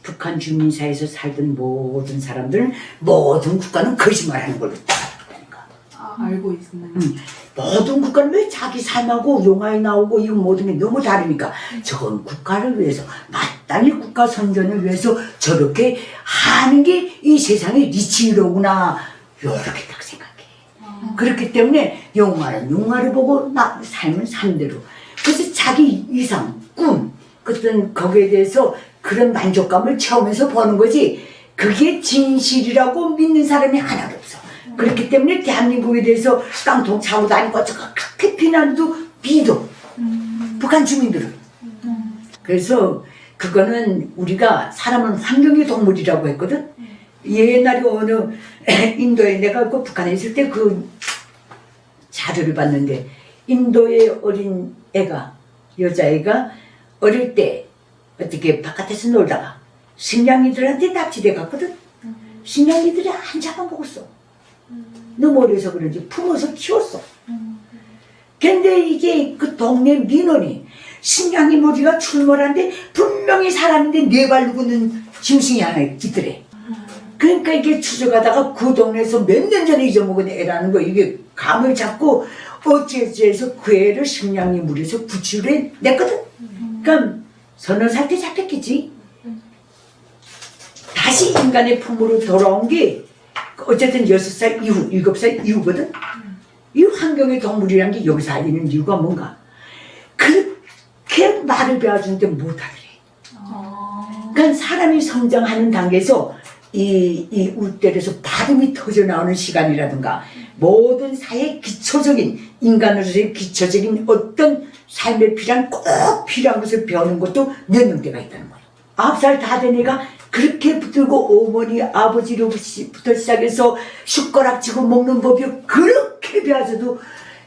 북한 주민사회에서 살던 모든 사람들은 모든 국가는 거짓말하는 걸로 따라다니까. 알고 있었나요? 모든 국가는 왜 자기 삶하고 영화에 나오고 이 모든 게 너무 다르니까 저건 국가를 위해서 마땅히 국가 선전을 위해서 저렇게 하는 게 이 세상의 리치로구나 이렇게 딱 생각해. 그렇기 때문에 영화는 영화를 보고 삶은 삶대로. 그래서 자기 이상, 꿈, 어떤 거기에 대해서 그런 만족감을 체험해서 보는 거지 그게 진실이라고 믿는 사람이 하나도 없어. 그렇기 때문에 대한민국에 대해서 깡통 차고 다니고 그렇게 비난도 믿어. 북한 주민들은. 그래서 그거는 우리가 사람은 환경의 동물이라고 했거든. 옛날에 어느 인도에 내가 그 북한에 있을 때 그 자료를 봤는데 인도의 어린 애가 여자애가 어릴 때 어떻게 바깥에서 놀다가 식량이들한테 납치돼 갔거든. 식량이들이 안 잡아먹었어. 너무 어려서 그런지 품어서 키웠어. 근데 이게 그 동네 민원이 식량이 머리가 출몰한데 분명히 사람인데 네 발로 걷는 짐승이 하나 있더래. 그러니까 이게 추적하다가 그 동네에서 몇 년 전에 잊어먹은 애라는 거 이게 감을 잡고 어찌어찌해서 그 애를 식량이 물에서 구출해 냈거든. 그러니까 서너 살 때 잡혔겠지. 다시 인간의 품으로 돌아온 게 어쨌든 6살 이후, 7살 이후거든. 이 환경의 동물이란 게 여기서 알리는 이유가 뭔가 그렇게 말을 배워주는데 못하더래. 그러니까 사람이 성장하는 단계에서 이 울대에서 발음이 터져나오는 시간이라든가 모든 사회의 기초적인 인간으로서의 기초적인 어떤 삶에 필요한 꼭 필요한 것을 배우는 것도 몇 년대가 있다는 거예요. 9살 다 된 애가 그렇게 붙들고 어머니 아버지로부터 시작해서 숟가락쥐고 먹는 법이 그렇게 배워서도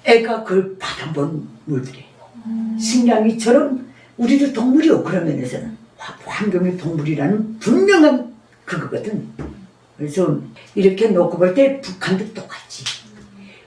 애가 그걸 받아본 물들이 식량이처럼 우리도 동물이요. 그런 면에서는 환경의 동물이라는 분명한 그거거든. 그래서 이렇게 놓고 볼 때 북한도 똑같지.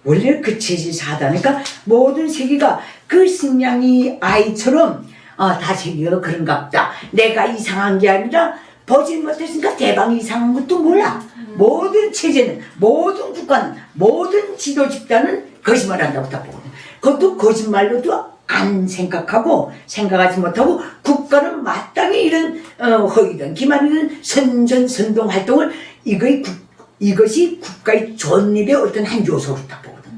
원래 그 체질 사다니까 모든 세계가 그 식량이 아이처럼 다 세계가 그런갑다. 내가 이상한 게 아니라 보지 못했으니까 대방이 이상한 것도 몰라. 모든 체제는 모든 국가는 모든 지도 집단은 거짓말한다고 다 보거든. 그것도 거짓말로도 안 생각하고 생각하지 못하고 국가는 마땅히 이런 허위든 기만이든 선전선동 활동을 이것이 국가의 존립의 어떤 한 요소로 딱 보거든.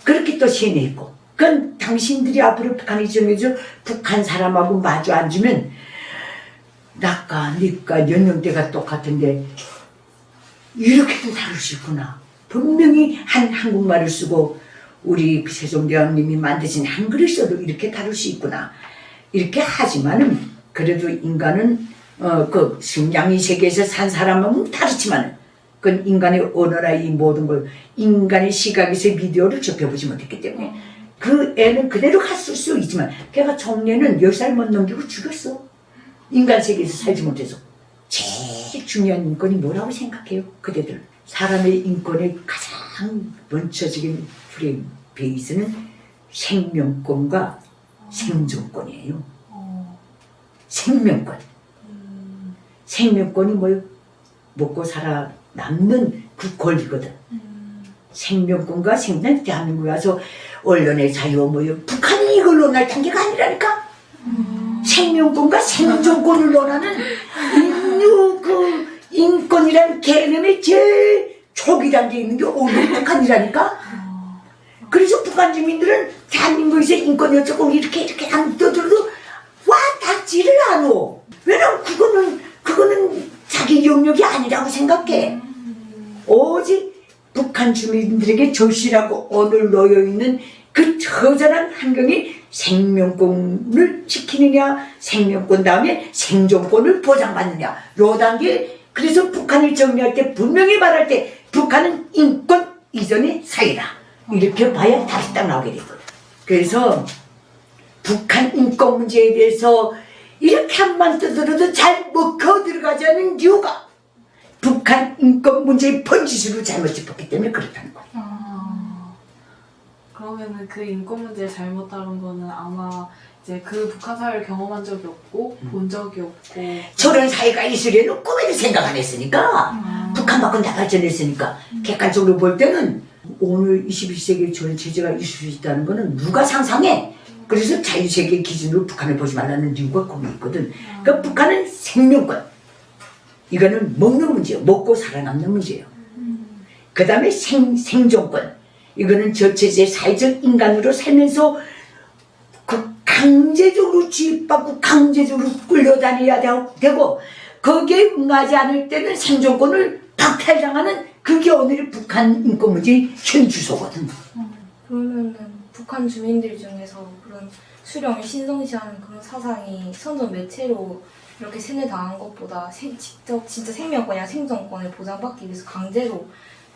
그렇게 또 세뇌했고 그건 당신들이 앞으로 북한이 정해져 북한 사람하고 마주 앉으면 나까 니까 연령대가 똑같은데 이렇게도 다룰 수 있구나. 분명히 한국말을 쓰고 우리 세종대왕님이 만드신 한글을 써도 이렇게 다룰 수 있구나. 이렇게 하지만은 그래도 인간은 그 식량이 세계에서 산 사람은 다르지만은 그건 인간의 언어나 이 모든 걸 인간의 시각에서 비디오를 접해보지 못했기 때문에 그 애는 그대로 갔을 수 있지만 걔가 청년은 10살 못 넘기고 죽였어. 인간 세계에서 살지 못해서. 제일 중요한 인권이 뭐라고 생각해요? 그대들. 사람의 인권의 가장 원초적인 프레임 베이스는 생명권과 생존권이에요. 생명권. 생명권이 뭐예요? 먹고 살아 남는 그 권리거든. 생명권과 생존. 대한민국에 와서 언론의 자유 뭐예요? 북한이 이걸 논할 단계가 아니라니까. 생명권과 생존권을 논하는 인류 그 인권이란 개념의 제일 초기 단계에 있는 게 오늘 북한이라니까. 그래서 북한 주민들은 대한민국에서 인권이 어쩌고 이렇게 하면 떠들어도 와 닿지를 않아. 왜냐면 그거는 자기 영역이 아니라고 생각해. 오직 북한 주민들에게 절실하고 오늘 놓여있는 그 처절한 환경이 생명권을 지키느냐 생명권 다음에 생존권을 보장받느냐 요 단계. 그래서 북한을 정리할 때 분명히 말할 때 북한은 인권 이전의 사회다 이렇게 봐야 다시 딱 나오게 되거든. 그래서 북한 인권 문제에 대해서 이렇게 한만 떠들어도 잘 먹혀 들어가지 않은 이유가 북한 인권 문제의 번지수를 잘못 짚었기 때문에 그렇다는 거예요. 그러면은 그 인권 문제를 잘못 다룬 거는 아마 이제 그 북한 사회를 경험한 적이 없고 본 적이 없고 저런 사회가 있으려는 꿈에도 생각 안 했으니까 북한 밖은 다 발전했으니까 객관적으로 볼 때는 오늘 21세기에 저런 체제가 있을 수 있다는 거는 누가 상상해? 그래서 자유세계 기준으로 북한을 보지 말라는 이유가 거기 있거든. 그러니까 북한은 생명권, 이거는 먹는 문제예요. 먹고 살아남는 문제예요. 그 다음에 생존권, 이거는 저 체제의 사회적 인간으로 살면서 그 강제적으로 주입받고 강제적으로 끌려다녀야 되고 거기에 응하지 않을 때는 생존권을 박탈당하는 그게 오늘의 북한 인권 문제의 현 주소거든. 그러면은 북한 주민들 중에서 그런 수령을 신성시하는 그런 사상이 선전 매체로 이렇게 세뇌당한 것보다 직접 진짜 생명권이나 생존권을 보장받기 위해서 강제로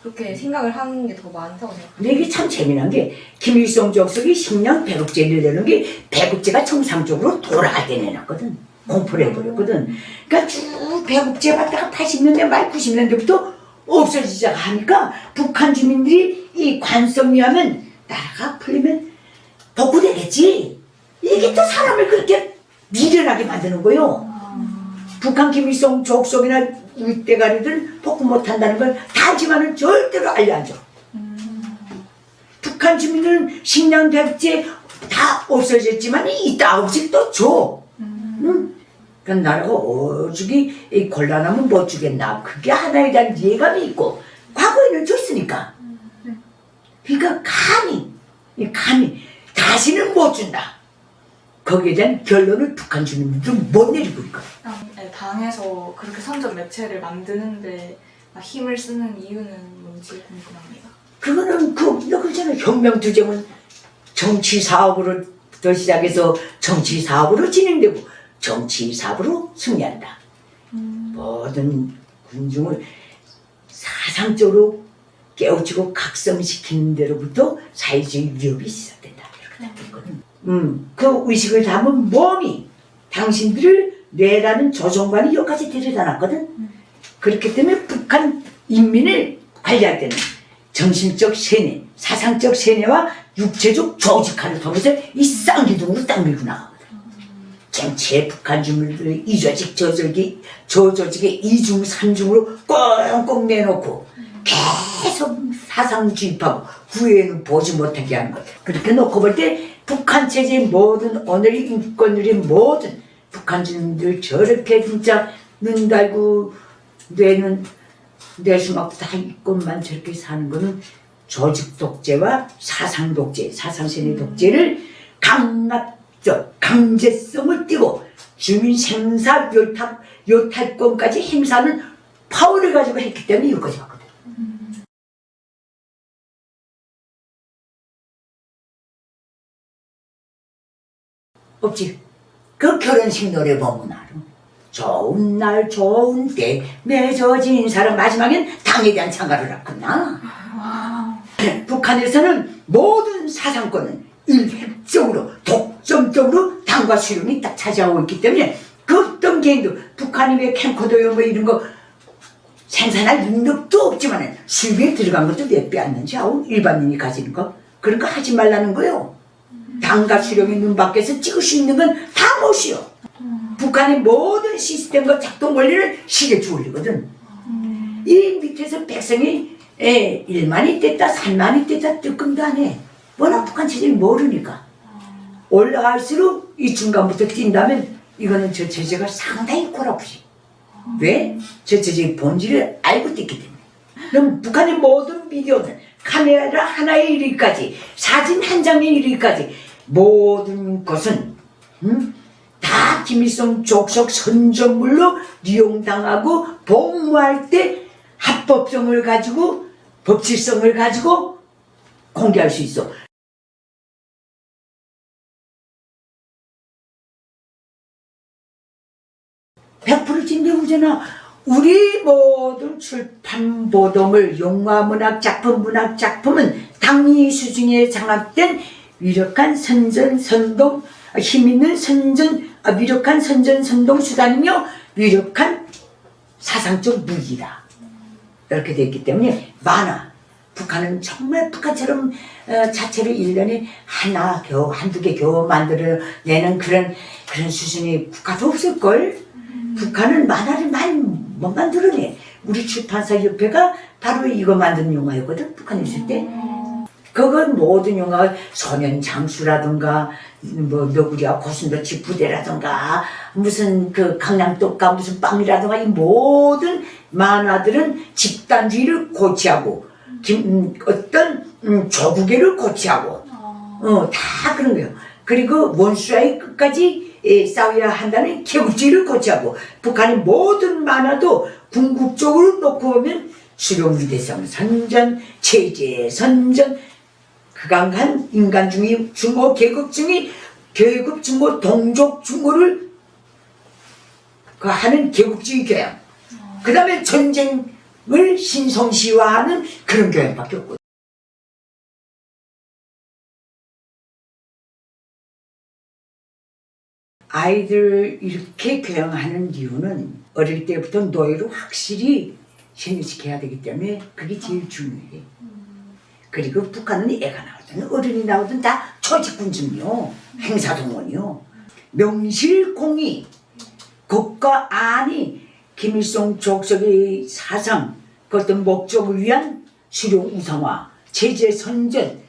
그렇게 생각을 하는 게 더 많다고 생각해요. 근데 이게 참 재미난 게 김일성 주석이 식량 배국제를 내는 게 배국제가 정상적으로 돌아갈 때 내놨거든. 공포를 해버렸거든. 그러니까 쭉 배국제 받다가 80년대 말 90년대부터 없어지자고 하니까 북한 주민들이 이 관성이 하면 나라가 풀리면 복구되겠지. 이게 또 사람을 그렇게 미련하게 만드는 거요. 북한 김일성 족속이나 윗대가리들 복구 못한다는 걸 다 알지만은 절대로 알려 안 줘. 북한 주민들은 식량 배국제 다 없어졌지만 이따 없이 또 줘. 그러니까 나라가 오죽이 곤란하면 못 주겠나. 그게 하나에 대한 예감이 있고 과거에는 줬으니까. 그러니까 감히 다시는 못 준다. 거기에 대한 결론을 북한 주민들도 못 내리고 있거든. 당에서 그렇게 선전 매체를 만드는데 힘을 쓰는 이유는 뭔지 궁금합니다. 그거는 그렇잖아요. 혁명투쟁은 정치 사업으로부터 시작해서 정치 사업으로 진행되고 정치 사업으로 승리한다. 모든 군중을 사상적으로 깨우치고 각성시키는 데로부터 사회적 위협이 시작된다. 이렇게 되거든. 그 의식을 담은 몸이 당신들을 뇌라는 조종관이 여기까지 데려다 놨거든. 그렇기 때문에 북한 인민을 관리할 때는 정신적 세뇌, 사상적 세뇌와 육체적 조직화를 통해서 이 쌍기둥으로 딱 밀고 나가거든. 정치의 북한 주민들의 이조직 저조직의 이중 삼중으로 꽁꽁 내놓고 계속 사상 주입하고 후회는 보지 못하게 하는 거다. 그렇게 놓고 볼 때 북한 체제의 모든 오늘의 인권들의 모든 북한 주민들 저렇게 진짜 눈 달고 뇌수막도 다 있고만 저렇게 사는 거는 조직 독재와 사상 독재, 사상세뇌 독재를 강압적 강제성을 띠고 주민 생사 요탈권까지 행사하는 파워를 가지고 했기 때문에 여기까지 왔거든. 없지. 그 결혼식 노래 보면 알아. 좋은 날 좋은 때 맺어진 사람 마지막엔 당에 대한 찬가를 하거나. 북한에서는 모든 사상권은 일획적으로 독점적으로 당과 수령이 딱 차지하고 있기 때문에 그 어떤 개인도 북한이 왜 캠코더요 뭐 이런 거 생산할 능력도 없지만 수입에 들어간 것도 왜 빼앗는지 아우 일반인이 가지는 거 그런 거 하지 말라는 거요. 당과 수령의 눈 밖에서 찍을 수 있는 건 다 못이요. 북한의 모든 시스템과 작동 원리를 시계 주올리거든. 이 밑에서 백성이 1만이 됐다 3만이 됐다 뜨끔도 안 해. 워낙 북한 체제를 모르니까. 올라갈수록 이 중간부터 뛴다면 이거는 저 체제가 상당히 골아프지. 왜? 저 체제의 본질을 알고 뛰기 때문에. 그럼 북한의 모든 미디어는 카메라 하나에 이르기까지 사진 한 장에 이르기까지 모든 것은 다 김일성 족속 선전물로 이용당하고 복무할 때 합법성을 가지고 법질성을 가지고 공개할 수 있어. (100% 진정우잖아). 우리 모든 출판 보도물, 영화문학 작품, 문학 작품은 당위 수중에 장악된 위력한 선전 선동, 힘 있는 위력한 선전 선동 수단이며 위력한 사상적 무기다. 이렇게 되어 있기 때문에 만화, 북한은 정말 북한처럼 자체를 1년에 하나 겨우 한두 개 겨우 만들어내는 그런 수준이 북한도 없을걸. 북한은 만화를 많이 못 만들어내. 우리 출판사협회가 바로 이거 만든 영화였거든, 북한에 있을 때. 그건 모든 영화가 소년장수라든가 뭐 너구리와 고슴도치 부대라든가 무슨 그 강남독가 무슨 빵이라든가 이 모든 만화들은 집단주의를 고취하고 어떤 조국애를 고취하고 다 그런 거예요. 그리고 원수와의 끝까지 싸워야 한다는 개국주의를 고취하고 북한의 모든 만화도 궁극적으로 놓고 보면 수령위대성 선전, 체제 선전, 극악한 인간주의 증오, 계급 증오, 동족 증오를 하는 계급주의 교양. 그 다음에 전쟁을 신성시화하는 그런 교양밖에 없고. 아이들 이렇게 교양하는 이유는 어릴 때부터 노예로 확실히 신유시켜야 되기 때문에 그게 제일 중요해. 그리고 북한은 애가 나오든 어른이 나오든 다 초직군중이요, 행사동원이요. 명실공히 국가 안이 김일성 족속의 사상, 그 어떤 목적을 위한 수령 우상화, 체제 선전,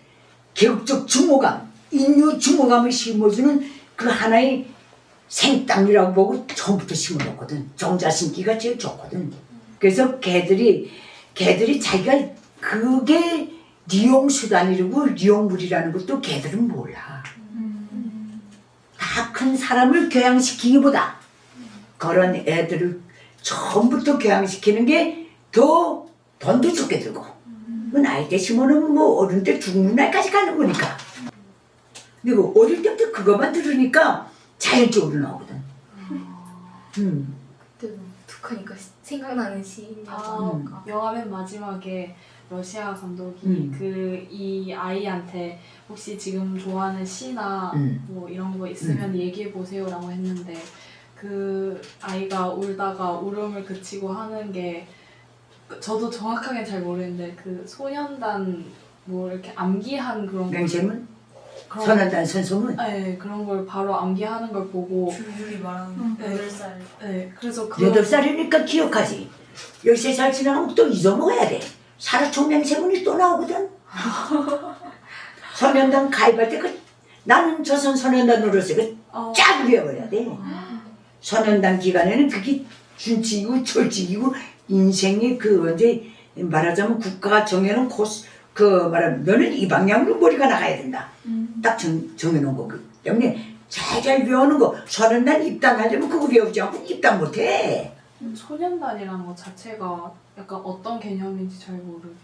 개혁적 증오감, 인류 증오감을 심어주는 그 하나의 생땅이라고 보고 처음부터 심어놓거든. 종자 심기가 제일 좋거든. 그래서 걔들이 자기가 그게 리용수단이라고 리용물이라는 것도 걔들은 몰라. 다 큰 사람을 교양시키기보다 그런 애들을 처음부터 교양시키는 게 더 돈도 적게 들고 나이 때 심어놓으면 뭐 어른 때 죽는 날까지 가는 거니까. 그리고 어릴 때부터 그것만 들으니까 자연적으로 나오거든. 그때도 북하니까 생각나는 시인이라서 영화 맨 마지막에 러시아 감독이 이 아이한테 혹시 지금 좋아하는 시나 뭐 이런 거 있으면 얘기해 보세요라고 했는데 그 아이가 울다가 울음을 그치고 하는 게 저도 정확하게 잘 모르겠는데 그 소년단 뭐 이렇게 암기한 그런 맹세문? 소년단 선소문? 네, 그런 걸 바로 암기하는 걸 보고 줄줄이 말하는 8살. 네, 그래서 8살이니까 기억하지. 13살 지나면 또 잊어먹어야 돼. 살아총 맹세문이 또 나오거든. 소년단 가입할 때 나는 조선 소년단으로서 쫙 외워야 돼. 소년단 기간에는 그게 준칙이고 철칙이고 인생의 언제 말하자면 국가가 정해놓은 말하면 너는 이 방향으로 머리가 나가야 된다. 딱 정해놓은 거. 그 때문에 잘 외우는 거. 소년단 입단하려면 그거 외우지 않고 입단 못해. 소년단이라는 것 자체가 약간 어떤 개념인지 잘 모르겠어요.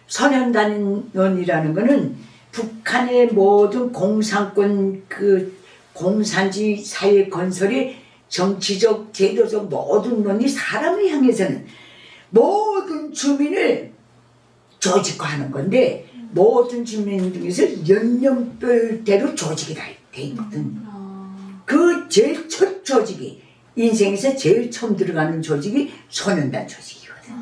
소년단이라는 거는 북한의 모든 공산권 공산주의 사회 건설의 정치적, 제도적 모든 논이 사람을 향해서는 모든 주민을 조직화하는 건데 모든 주민 중에서 연령별대로 조직이 다 돼 있거든. 그 제일 첫 조직이 인생에서 제일 처음 들어가는 조직이 소년단 조직이거든.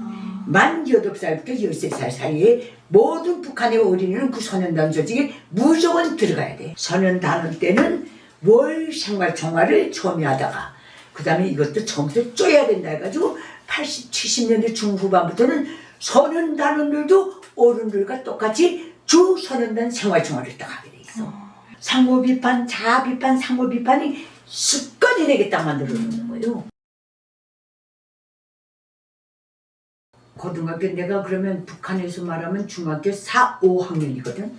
만 8살부터 13살 사이에 모든 북한의 어린이는 그 소년단 조직에 무조건 들어가야 돼. 소년단 때는 월 생활총화를 처음에 하다가 그 다음에 이것도 처음부터 쪼야 된다 해가지고 80, 70년대 중후반부터는 소년단원들도 어른들과 똑같이 주 소년단 생활총화를 딱 하게 돼 있어. 상호비판, 자아비판, 상호비판이 습관이 되게 딱 만들어 놓는 거예요. 고등학교 내가 그러면 북한에서 말하면 중학교 4, 5학년이거든.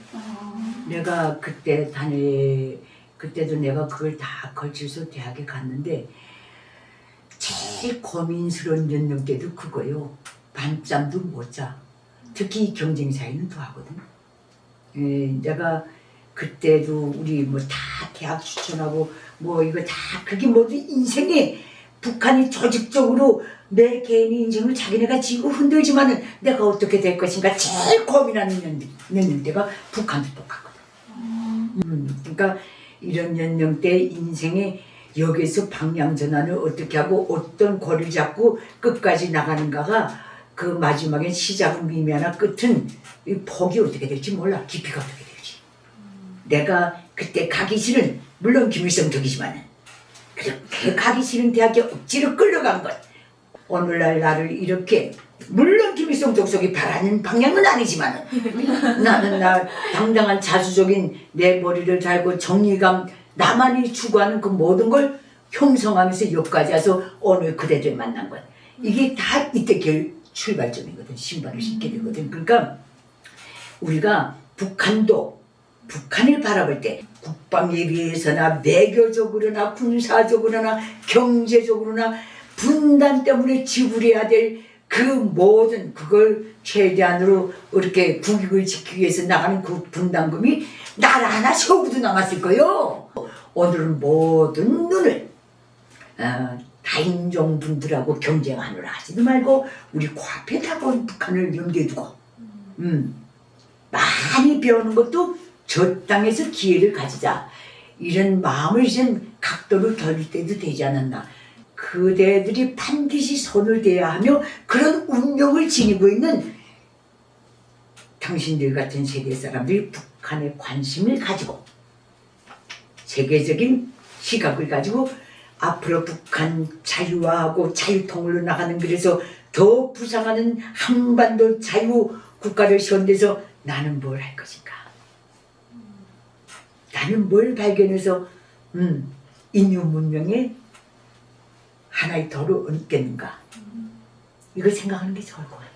내가 그때도 내가 그걸 다 거쳐서 대학에 갔는데 제일 고민스러운 연령대도 그거요. 밤잠도 못 자. 특히 경쟁사회는 더 하거든. 내가 그때도 우리 뭐 다 대학 추천하고 뭐 이거 다 그게 모두 인생에 북한이 조직적으로 내 개인의 인생을 자기네가 지고 흔들지만은 내가 어떻게 될 것인가 제일 고민하는 연령대가 북한도 똑같거든. 그러니까 이런 연령대 인생에 여기서 방향 전환을 어떻게 하고 어떤 거리를 잡고 끝까지 나가는가가 그 마지막엔 시작은 미미하나 끝은 이 폭이 어떻게 될지 몰라. 깊이가 어떻게 될지. 내가 그때 가기 싫은, 물론 김일성 덕이지만 그렇게 가기 싫은 대학에 억지로 끌려간 것. 오늘날 나를 이렇게, 물론 김일성 족속이 바라는 방향은 아니지만 나는 나 당당한 자주적인 내 머리를 달고 정의감, 나만이 추구하는 그 모든 걸 형성하면서 여기까지 와서 오늘 그대들 만난 것. 이게 다 이때 출발점이거든. 신발을 신게 되거든. 그러니까 우리가 북한을 바라볼 때 국방예비에서나 외교적으로나 군사적으로나 경제적으로나 분단 때문에 지불해야 될 그 모든 그걸 최대한으로 이렇게 국익을 지키기 위해서 나가는 그 분담금이 나라 하나 세우고도 남았을 거요. 오늘은 모든 눈을 다인종 분들하고 경쟁하느라 하지도 말고 우리 코앞에 다가온 북한을 염두에 두고 많이 배우는 것도 저 땅에서 기회를 가지자, 이런 마음을 이젠 각도로 돌릴 때도 되지 않았나. 그대들이 반드시 손을 대야 하며 그런 운명을 지니고 있는 당신들 같은 세대 사람들이 북한에 관심을 가지고 세계적인 시각을 가지고 앞으로 북한 자유화하고 자유통일로 나가는 길에서 더 부상하는 한반도 자유 국가를 세운데서 나는 뭘 할 것인가? 나는 뭘 발견해서 인류 문명의 하나의 덜을 얹겠는가? 이걸 생각하는 게 좋을 것 같아.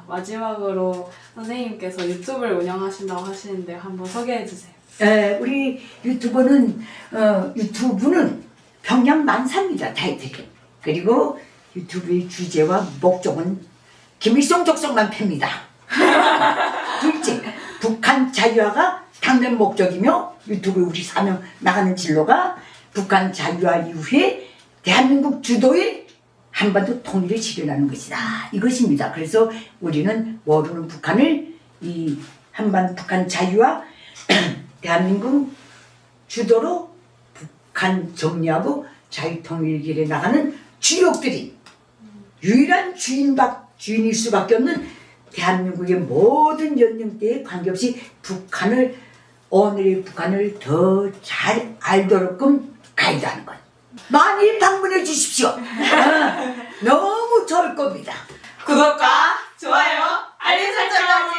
마지막으로 선생님께서 유튜브를 운영하신다고 하시는데 한번 소개해 주세요. 우리 유튜브는 평양 만사입니다. 타이틀이. 그리고 유튜브의 주제와 목적은 김일성 족속만 팹니다. 둘째, 북한 자유화가 당면 목적이며 유튜브 우리 사명 나가는 진로가 북한 자유화 이후에 대한민국 주도의 한반도 통일을 실현하는 것이다. 이것입니다. 그래서 우리는 모르는 북한을 이 북한 자유화 대한민국 주도로 북한 정리하고 자유통일 길에 나가는 주역들이 유일한 주인일 수밖에 없는 대한민국의 모든 연령대에 관계없이 오늘의 북한을 더 잘 알도록끔 가이드하는 것. 많이 방문해 주십시오. 너무 좋을 겁니다. 구독과 좋아요, 알림 설정까지.